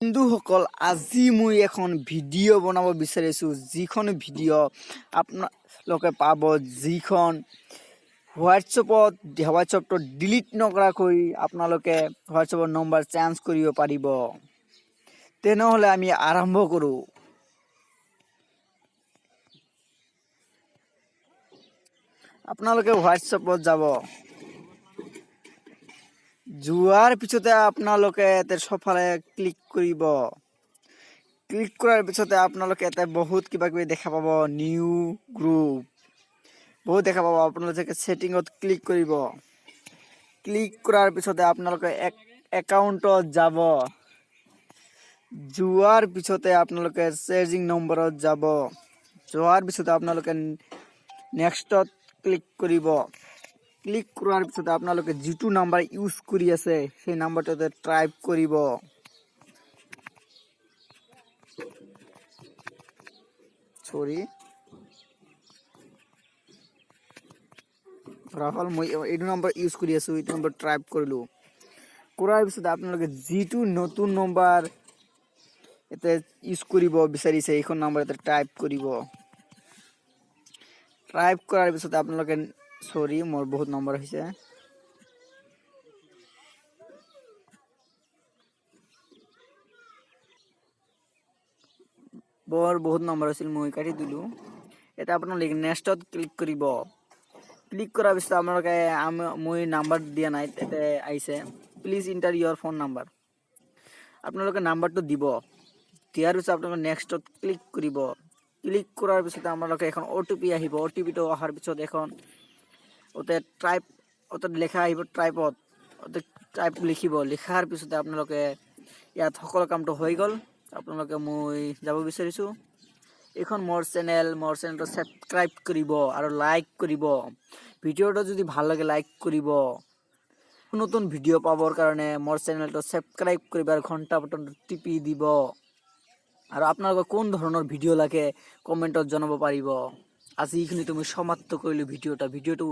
বন্ধুসকল, আজি মই এখন ভিডিঅ' বনাব বিচাৰিছোঁ, যিখন ভিডিঅ' আপোনালোকে পাব, যিখন হোৱাটছএপটো ডিলিট নকৰাকৈ আপোনালোকে হোৱাটছএপৰ নম্বৰ চেঞ্জ কৰিব পাৰিব। তেনেহ'লে আমি আৰম্ভ কৰোঁ। আপোনালোকে হোৱাটছএপত যাব, যোৱাৰ পিছতে আপোনালোকে চবফালে ক্লিক কৰিব। ক্লিক কৰাৰ পিছতে আপোনালোকে এটা বহুত কিবা কিবি দেখা পাব, নিউ গ্ৰুপ বহুত দেখা পাব। আপোনালোকে ছেটিঙত ক্লিক কৰিব। ক্লিক কৰাৰ পিছতে আপোনালোকে একাউণ্টত যাব, যোৱাৰ পিছতে আপোনালোকে চাৰ্জিং নম্বৰত যাব, যোৱাৰ পিছতে আপোনালোকে নেক্সটত ক্লিক কৰিব। ক্লিক কৰাৰ পিছতে আপোনালোকে যিটো নাম্বাৰ ইউজ কৰি আছে সেই নাম্বাৰটোতে টাইপ কৰিব। ধৰা মই এইটো নম্বৰ ইউজ কৰি আছোঁ, এইটো নম্বৰ টাইপ কৰিলোঁ। কৰাৰ পিছতে আপোনালোকে যিটো নতুন নম্বৰ ইয়াতে ইউজ কৰিব বিচাৰিছে এইখন নম্বৰ ইয়াতে টাইপ কৰিব। টাইপ কৰাৰ পিছতে আপোনালোকে মোৰ বহুত নম্বৰ হৈছে। বহুত নম্বৰ আছিল, মই কাটি দিলোঁ। এতিয়া আপোনালোকে নেক্সটত ক্লিক কৰিব। ক্লিক কৰাৰ পিছত আপোনালোকে মই নাম্বাৰ দিয়া নাই, তাতে আহিছে please enter your phone number. আপোনালোকে নাম্বাৰটো দিব। দিয়াৰ পিছত আপোনালোকে নেক্সটত ক্লিক কৰিব। ক্লিক কৰাৰ পিছতে আপোনালোকে এখন OTP আহিব। OTPটো অহাৰ পিছত এখন লেখা আহিব টাইপত, টাইপ লিখিব। লিখাৰ পিছতে আপোনালোকে ইয়াত সকলো কামটো হৈ গ'ল। আপোনালোকে মই যাব বিচাৰিছোঁ। এইখন মোৰ চেনেলটো ছাবস্ক্ৰাইব কৰিব আৰু লাইক কৰিব। ভিডিঅ'টো যদি ভাল লাগে লাইক কৰিব। নতুন ভিডিঅ' পাবৰ কাৰণে মোৰ চেনেলটো ছাবস্ক্ৰাইব কৰিব আৰু ঘণ্টা বটনটো টিপি দিব। আৰু আপোনালোকে কোন ধৰণৰ ভিডিঅ' লাগে কমেণ্টত জনাব পাৰিব। আজি এইখিনিতে মই সমাপ্ত কৰিলোঁ ভিডিঅ'টো।